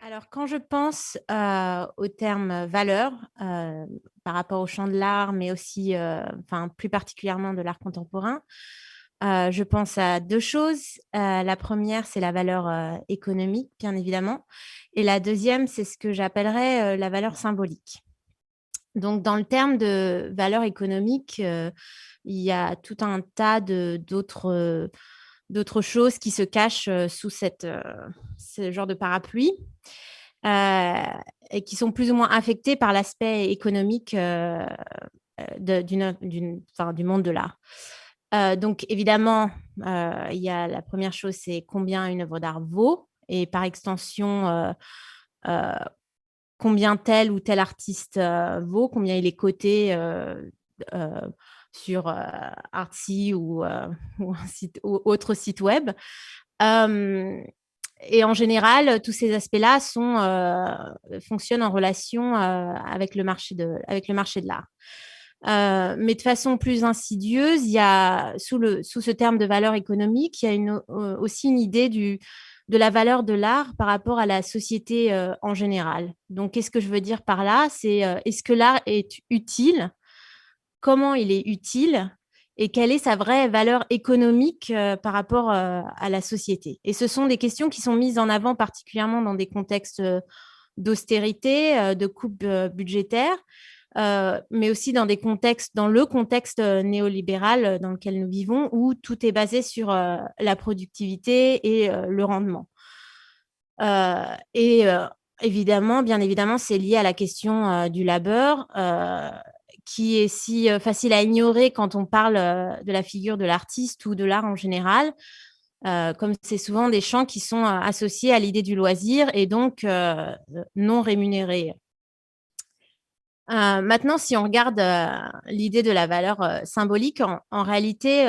Alors, quand je pense, au terme valeur, par rapport au champ de l'art, mais aussi, enfin, plus particulièrement de l'art contemporain, je pense à 2 choses. La première, c'est la valeur, économique, bien évidemment, et la deuxième, c'est ce que j'appellerais, la valeur symbolique. Donc dans le terme de valeur économique, il y a tout un tas d'autres choses qui se cachent, sous ce genre de parapluie, heu et qui sont plus ou moins affectées par l'aspect économique, du monde de l'art. Donc évidemment, il y a la première chose, c'est combien une œuvre d'art vaut et par extension, heu, combien tel ou tel artiste, vaut, combien il est coté, heu, sur, Artsy ou un site ou autre site web. Hem Et en général, tous ces aspects-là fonctionnent en relation, avec le marché de l'art. Mais de façon plus insidieuse, il y a sous ce terme de valeur économique, il y a aussi une idée de la valeur de l'art par rapport à la société, en général. Donc qu'est-ce que je veux dire par là? C'est, est-ce que l'art est utile? Comment il est utile? Et quelle est sa vraie valeur économique, par rapport, à la société? Et ce sont des questions qui sont mises en avant particulièrement dans des contextes, d'austérité, de coupes, budgétaires, mais aussi dans le contexte, néolibéral, dans lequel nous vivons, où tout est basé sur, la productivité et le rendement. Et évidemment, bien évidemment, c'est lié à la question, du labeur, qui est si, facile à ignorer quand on parle, de la figure de l'artiste ou de l'art en général, comme c'est souvent des champs qui sont, associés à l'idée du loisir et donc non rémunérés. Maintenant, si on regarde, l'idée de la valeur, symbolique, en réalité,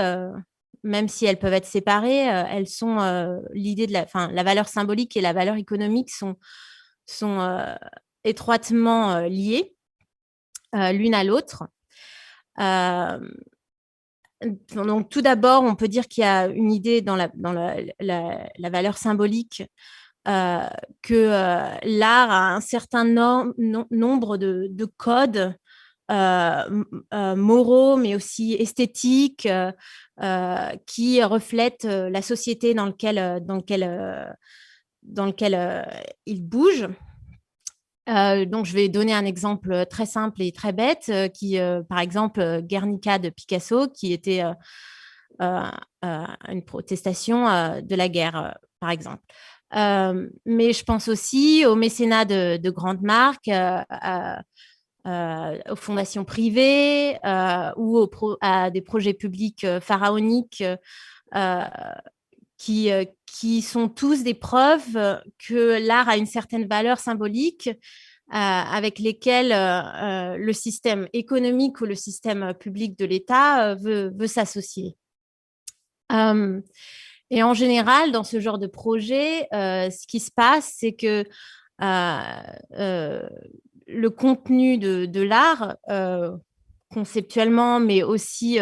même si elles peuvent être séparées, elles sont, l'idée de la valeur symbolique et la valeur économique sont étroitement, liées, l'une à l'autre. Hem, donc tout d'abord, on peut dire qu'il y a une idée dans la valeur symbolique, heu, que, l'art a un certain nombre de codes, moraux, mais aussi esthétiques, qui reflètent, la société dans lequel il bouge. Donc je vais donner un exemple, très simple et très bête, par exemple, Guernica de Picasso qui était, heu une protestation, de la guerre, par exemple. Mais je pense aussi au mécénat de grandes marques, aux fondations privées, ou à des projets publics, pharaoniques, qui sont tous des preuves, que l'art a une certaine valeur symbolique, avec lesquelles, le système économique ou le système public de l'État, veut s'associer. Hem Et en général, dans ce genre de projet, ce qui se passe, c'est que, heu, le contenu de l'art, conceptuellement, mais aussi,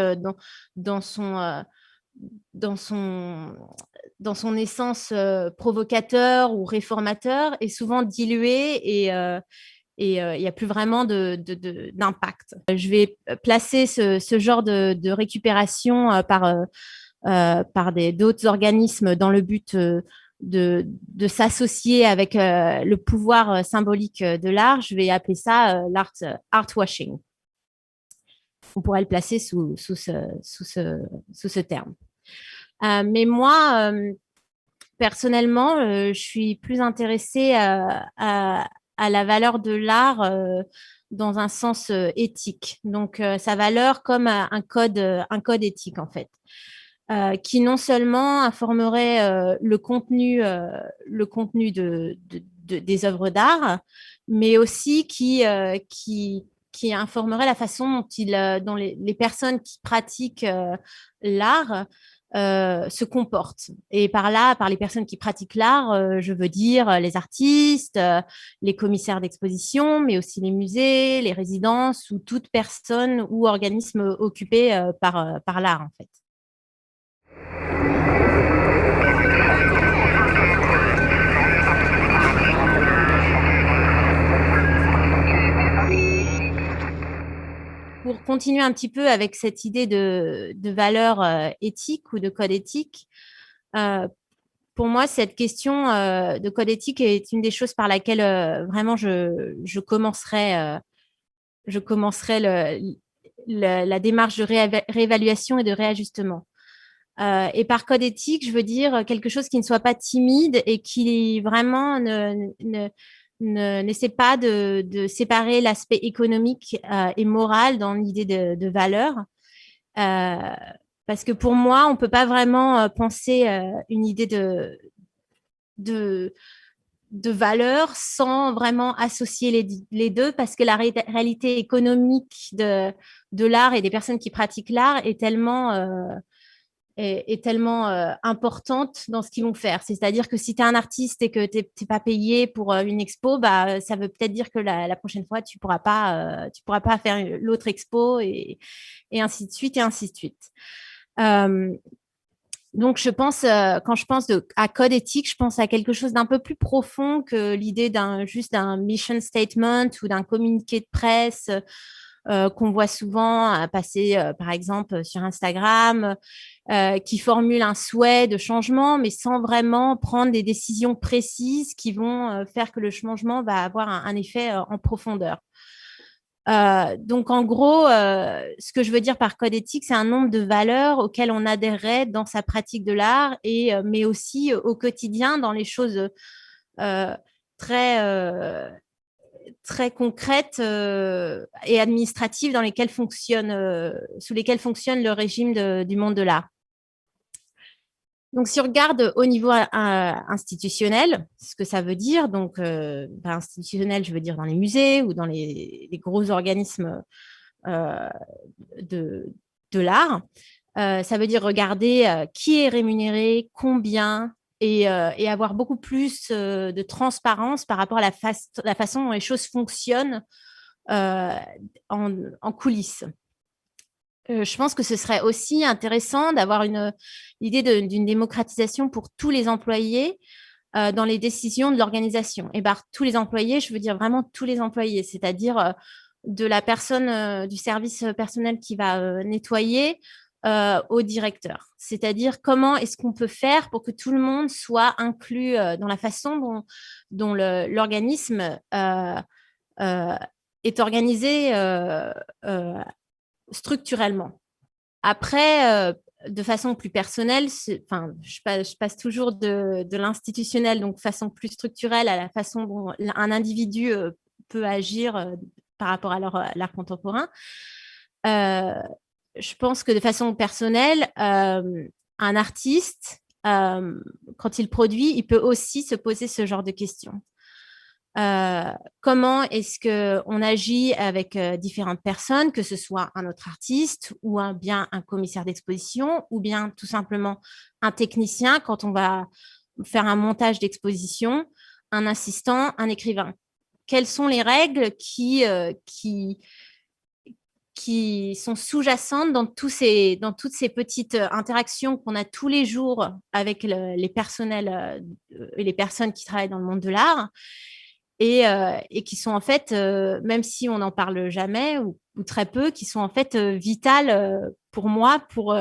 dans son, dans son dans son essence, provocateur ou réformateur, est souvent dilué et il y a plus vraiment d'impact. Je vais placer ce genre de récupération, par d'autres organismes dans le but, de s'associer avec, le pouvoir, symbolique, de l'art. Je vais appeler ça, art washing. On pourrait le placer sous ce terme. Mais moi, personnellement, je suis plus intéressée, à la valeur de l'art, dans un sens, éthique. Donc, sa valeur comme, un code éthique, en fait, qui non seulement informerait, le contenu des œuvres d'art, mais aussi qui informerait la façon dont les personnes qui pratiquent, l'art, se comportent. Et par les personnes qui pratiquent l'art, je veux dire, les artistes, les commissaires d'exposition, mais aussi les musées, les résidences ou toute personne ou organisme occupé, par l'art, en fait. pour continuer un petit peu avec cette idée de valeur éthique ou de code éthique, pour moi, cette question de code éthique est une des choses par laquelle vraiment je commencerai la démarche de réévaluation et de réajustement. Et par code éthique, je veux dire quelque chose qui ne soit pas timide et qui vraiment n'essaie pas de séparer l'aspect économique et moral dans l'idée de valeur. Euh, Parce que pour moi, on ne peut pas vraiment penser une idée de, de valeur sans vraiment associer les deux, parce que la réalité économique de l'art et des personnes qui pratiquent l'art est tellement importante dans ce qu'ils vont faire. C'est-à-dire que si tu es un artiste et que tu n'es pas payé pour une expo, bah, ça veut peut-être dire que la prochaine fois, tu pourras pas faire l'autre expo et ainsi de suite et ainsi de suite. Euh, donc, je pense, quand je pense à code éthique, je pense à quelque chose d'un peu plus profond que l'idée juste d'un mission statement ou d'un communiqué de presse qu'on voit souvent passer, par exemple, sur Instagram, qui formule un souhait de changement, mais sans vraiment prendre des décisions précises qui vont faire que le changement va avoir un effet en profondeur. Donc, en gros, ce que je veux dire par code éthique, c'est un nombre de valeurs auxquelles on adhérerait dans sa pratique de l'art, mais aussi au quotidien, dans les choses euh, très, très concrètes et administratives sous lesquelles fonctionne le régime du monde de l'art. Donc, si on regarde au niveau institutionnel, ce que ça veut dire, donc institutionnel, je veux dire dans les musées ou dans les gros organismes euh, de, de l'art. Ça veut dire regarder qui est rémunéré, combien, et avoir beaucoup plus de transparence par rapport à la façon dont les choses fonctionnent euh, en coulisses. Je pense que ce serait aussi intéressant d'avoir l'idée d'une démocratisation pour tous les employés dans les décisions de l'organisation. Et par tous les employés, je veux dire vraiment tous les employés, c'est-à-dire de la personne du service personnel qui va nettoyer au directeur. C'est-à-dire comment est-ce qu'on peut faire pour que tout le monde soit inclus dans la façon dont l'organisme euh, est organisé structurellement. Après, de façon plus personnelle, enfin, je passe toujours de l'institutionnel, donc de façon plus structurelle, à la façon dont un individu peut agir par rapport à l'art contemporain. Euh, je pense que de façon personnelle, un artiste, quand il produit, il peut aussi se poser ce genre de questions. Comment est-ce qu'on agit avec différentes personnes, que ce soit un autre artiste ou bien un commissaire d'exposition ou bien tout simplement un technicien quand on va faire un montage d'exposition, un assistant, un écrivain. Quelles sont les règles qui sont sous-jacentes dans toutes ces petites interactions qu'on a tous les jours avec les personnels et les personnes qui travaillent dans le monde de l'art et qui sont en fait, même si on n'en parle jamais ou très peu, qui sont en fait vitales pour moi pour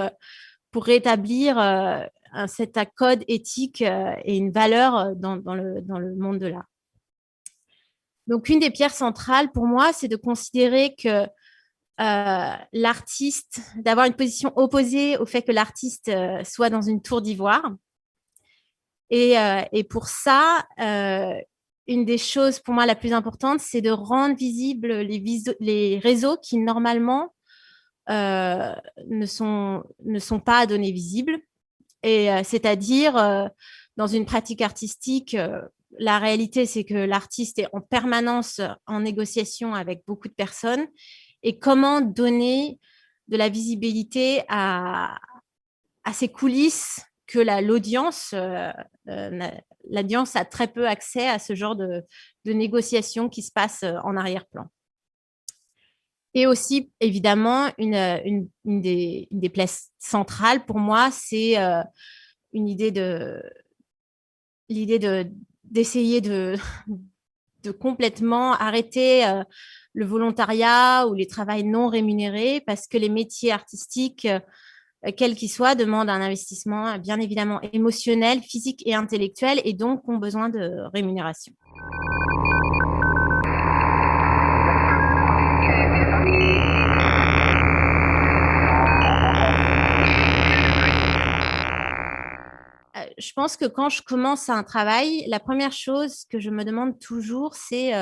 rétablir un certain code éthique et une valeur dans le monde de l'art. Donc, une des pierres centrales pour moi, c'est de considérer que l'artiste, d'avoir une position opposée au fait que l'artiste soit dans une tour d'ivoire. Et pour ça, une des choses pour moi la plus importante, c'est de rendre visibles les réseaux qui normalement euh, ne sont pas à donner visibles. Et c'est-à-dire, dans une pratique artistique, la réalité, c'est que l'artiste est en permanence en négociation avec beaucoup de personnes. Et comment donner de la visibilité à ces coulisses que l'audience a très peu accès à ce genre de négociations qui se passent en arrière-plan. Et aussi, évidemment, une des places centrales pour moi, c'est une idée l'idée d'essayer de complètement arrêter le volontariat ou les travails non rémunérés, parce que les métiers artistiques, quels qu'ils soient, demandent un investissement bien évidemment émotionnel, physique et intellectuel, et donc ont besoin de rémunération. Je pense que quand je commence un travail, la première chose que je me demande toujours, c'est,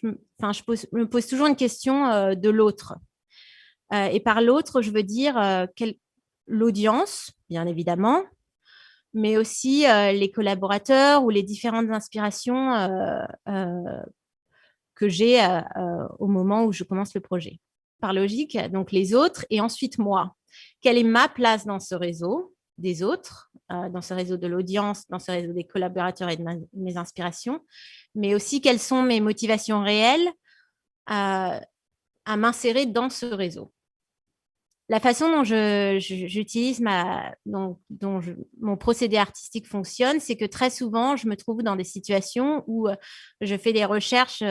je me pose toujours une question de l'autre. Et par l'autre, je veux dire l'audience, bien évidemment, mais aussi les collaborateurs ou les différentes inspirations que j'ai au moment où je commence le projet. Par logique, donc les autres et ensuite moi. Quelle est ma place dans ce réseau des autres, dans ce réseau de l'audience, dans ce réseau des collaborateurs et de mes inspirations, mais aussi quelles sont mes motivations réelles à m'insérer dans ce réseau. La façon dont j'utilise mon procédé artistique fonctionne, c'est que très souvent, je me trouve dans des situations où je fais des recherches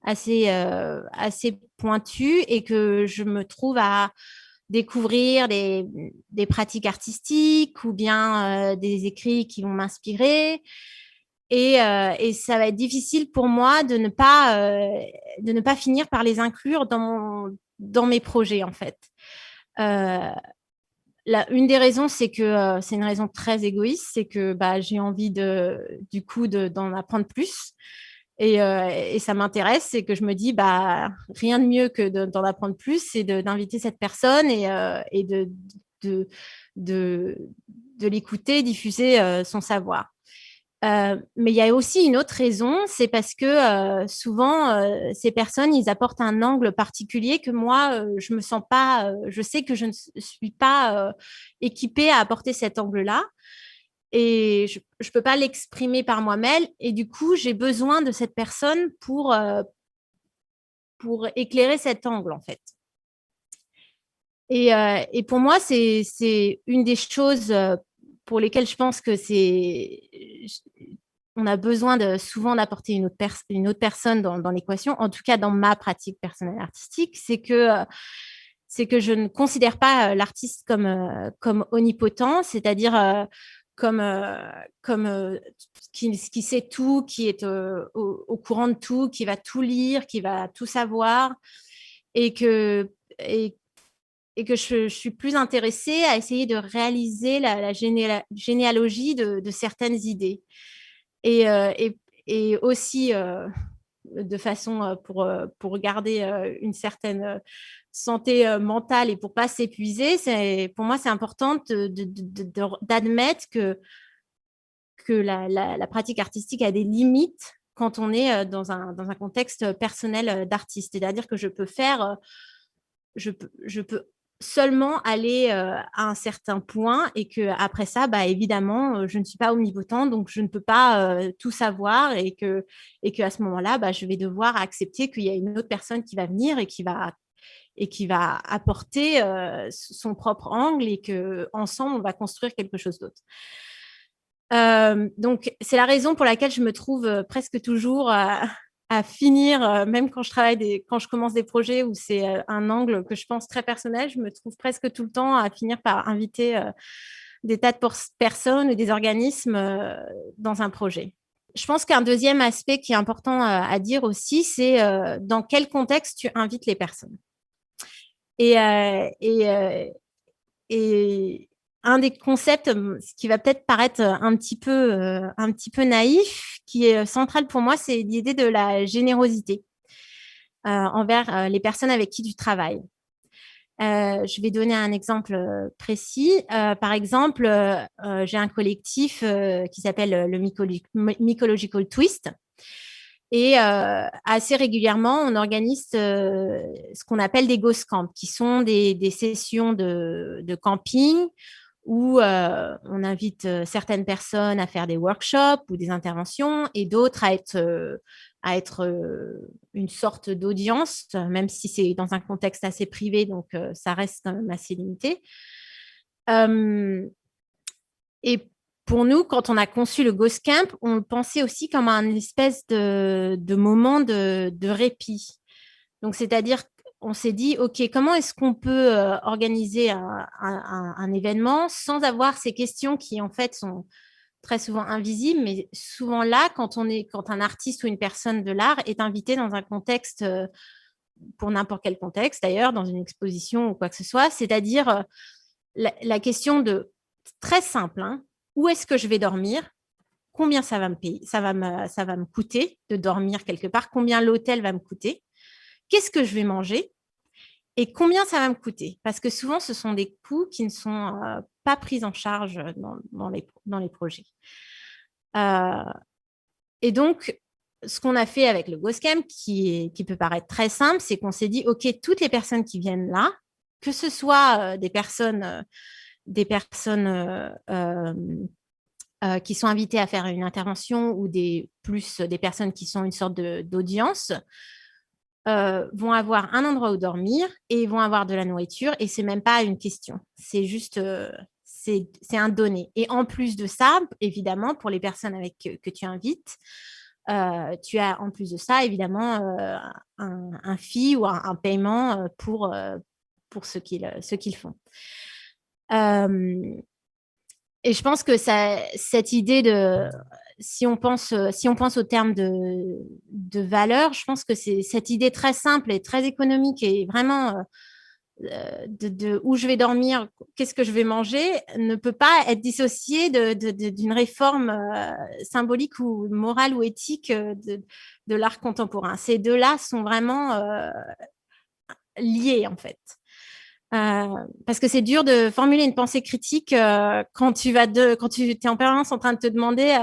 assez pointues et que je me trouve à découvrir des pratiques artistiques ou bien des écrits qui vont m'inspirer. Et ça va être difficile pour moi de ne pas finir par les inclure dans mes projets, en fait. Une des raisons, c'est que c'est une raison très égoïste, c'est que j'ai envie du coup d'en apprendre plus. Et ça m'intéresse, c'est que je me dis, rien de mieux que d'en apprendre plus, c'est d'inviter cette personne et de, de, de l'écouter, diffuser son savoir. Mais il y a aussi une autre raison, c'est parce que souvent, ces personnes, ils apportent un angle particulier que moi, je me sens pas, je sais que je ne suis pas équipée à apporter cet angle-là. Et je ne peux pas l'exprimer par moi-même. Et du coup, j'ai besoin de cette personne pour éclairer cet angle, en fait. Et pour moi, c'est une des choses pour lesquelles je pense que on a besoin souvent d'apporter une autre personne dans l'équation, en tout cas dans ma pratique personnelle artistique, c'est que je ne considère pas l'artiste comme omnipotent, c'est-à-dire comme qui sait tout, qui est au courant de tout, qui va tout lire, qui va tout savoir, et que, et, et que je suis plus intéressée à essayer de réaliser la généalogie de certaines idées. Et aussi, de façon pour garder une certaine santé mentale et pour pas s'épuiser, pour moi, c'est important d'admettre que la pratique artistique a des limites quand on est dans un contexte personnel d'artiste. C'est-à-dire que je peux seulement aller à un certain point et que après ça, évidemment, je ne suis pas omnipotent, donc je ne peux pas tout savoir et que à ce moment-là, je vais devoir accepter qu'il y a une autre personne qui va venir et qui va apporter son propre angle et que ensemble on va construire quelque chose d'autre. Donc, c'est la raison pour laquelle je me trouve presque toujours à finir, même quand quand je commence des projets où c'est un angle que je pense très personnel, je me trouve presque tout le temps à finir par inviter des tas de personnes ou des organismes dans un projet. Je pense qu'un deuxième aspect qui est important à dire aussi, c'est dans quel contexte tu invites les personnes. Et, et un des concepts qui va peut-être paraître un petit peu naïf, qui est central pour moi, c'est l'idée de la générosité envers les personnes avec qui tu travailles. Je vais donner un exemple précis. Par exemple, j'ai un collectif qui s'appelle le Mycological Twist. Et assez régulièrement, on organise ce qu'on appelle des ghost camps, qui sont des sessions de camping où on invite certaines personnes à faire des workshops ou des interventions et d'autres à être une sorte d'audience, même si c'est dans un contexte assez privé, donc ça reste quand même assez limité. Et pour nous, quand on a conçu le Ghost Camp, on le pensait aussi comme un espèce de moment de répit. Donc, c'est-à-dire qu'on s'est dit, OK, comment est-ce qu'on peut organiser un événement sans avoir ces questions qui, en fait, sont très souvent invisibles, mais souvent là, quand un artiste ou une personne de l'art est invité dans un contexte, pour n'importe quel contexte d'ailleurs, dans une exposition ou quoi que ce soit, c'est-à-dire la question très simple, hein, où est-ce que je vais dormir? Combien ça va me payer, ça va me coûter de dormir quelque part, combien l'hôtel va me coûter, qu'est-ce que je vais manger et combien ça va me coûter. Parce que souvent, ce sont des coûts qui ne sont pas pris en charge dans les projets. Et donc, ce qu'on a fait avec le GoScam, qui peut paraître très simple, c'est qu'on s'est dit, OK, toutes les personnes qui viennent là, que ce soit des personnes qui sont invitées à faire une intervention ou des personnes qui sont une sorte d'audience, vont avoir un endroit où dormir et vont avoir de la nourriture. Et c'est même pas une question. C'est juste, c'est un donné. Et en plus de ça, évidemment, pour les personnes que tu invites, tu as en plus de ça, évidemment, un fee ou un paiement pour ce qu'ils font. Et je pense que cette idée si on pense au terme de valeur, je pense que c'est cette idée très simple et très économique et vraiment de où je vais dormir, qu'est-ce que je vais manger, ne peut pas être dissociée d'une réforme symbolique ou morale ou éthique de l'art contemporain. Ces deux-là sont vraiment liés, en fait. Parce que c'est dur de formuler une pensée critique quand tu es en permanence en train de te demander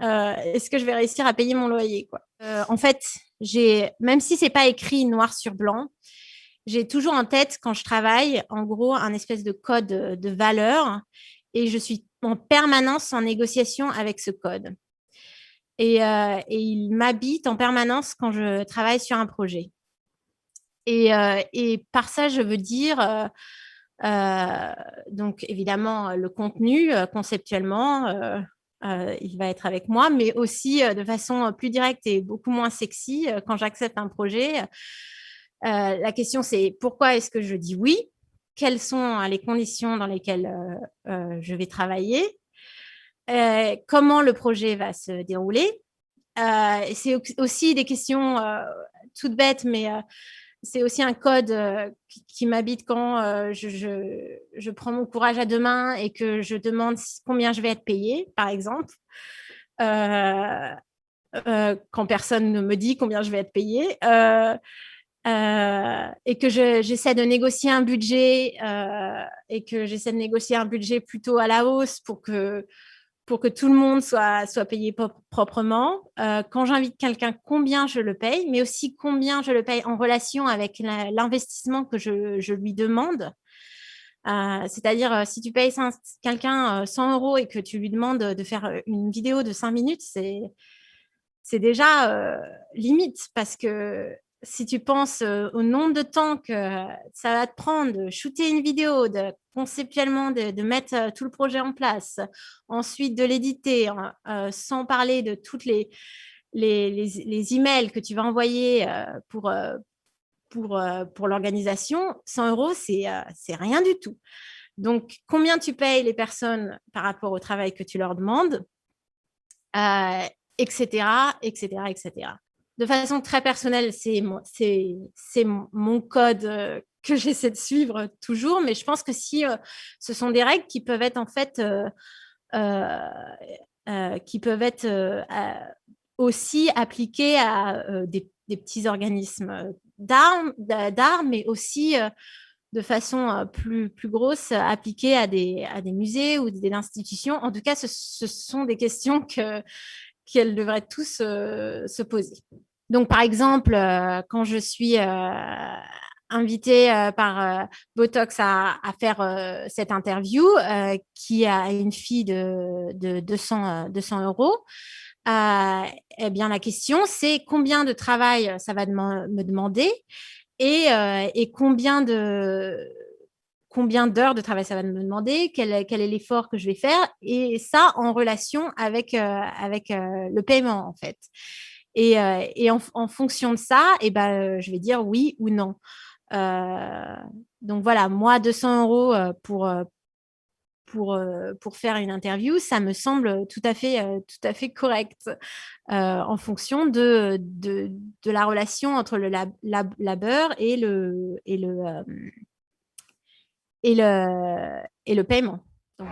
est-ce que je vais réussir à payer mon loyer, quoi. En fait, même si c'est pas écrit noir sur blanc, j'ai toujours en tête quand je travaille, en gros, un espèce de code de valeur et je suis en permanence en négociation avec ce code. Et il m'habite en permanence quand je travaille sur un projet. Et par ça, je veux dire, donc évidemment, le contenu, conceptuellement, il va être avec moi, mais aussi de façon plus directe et beaucoup moins sexy, quand j'accepte un projet. La question, c'est pourquoi est-ce que je dis oui? Quelles sont les conditions dans lesquelles je vais travailler? Comment le projet va se dérouler? C'est aussi des questions toutes bêtes, mais c'est aussi un code qui m'habite quand je prends mon courage à deux mains et que je demande combien je vais être payée, par exemple. Quand personne ne me dit combien je vais être payée. Et que j'essaie de négocier un budget plutôt à la hausse pour que tout le monde soit payé proprement. Quand j'invite quelqu'un, combien je le paye, mais aussi combien je le paye en relation avec l'investissement que je lui demande. C'est-à-dire, si tu payes quelqu'un 100 € et que tu lui demandes de faire une vidéo de 5 minutes, c'est déjà limite parce que si tu penses au nombre de temps que ça va te prendre de shooter une vidéo, conceptuellement de mettre tout le projet en place, ensuite de l'éditer, sans parler de toutes les emails que tu vas envoyer pour l'organisation, 100 € c'est rien du tout. Donc, combien tu payes les personnes par rapport au travail que tu leur demandes, etc., etc., etc. De façon très personnelle, c'est mon code que j'essaie de suivre toujours, mais je pense que si ce sont des règles qui peuvent être en fait qui peuvent être aussi appliquées à des petits organismes d'art, mais aussi de façon plus grosse appliquée à des musées ou des institutions. En tout cas, ce sont des questions qu'elles devraient tous se poser. Donc, par exemple, quand je suis invitée par Botox à faire cette interview, qui a une fille de 200 €, eh bien, la question, c'est combien de travail ça va me demander et combien d'heures de travail ça va me demander, quel est l'effort que je vais faire, et ça en relation avec le paiement, en fait. Et en fonction de ça, je vais dire oui ou non. Euh, donc voilà, moi, 200 euros pour faire une interview, ça me semble tout à fait correct en fonction de la relation entre le labeur et le paiement. Donc,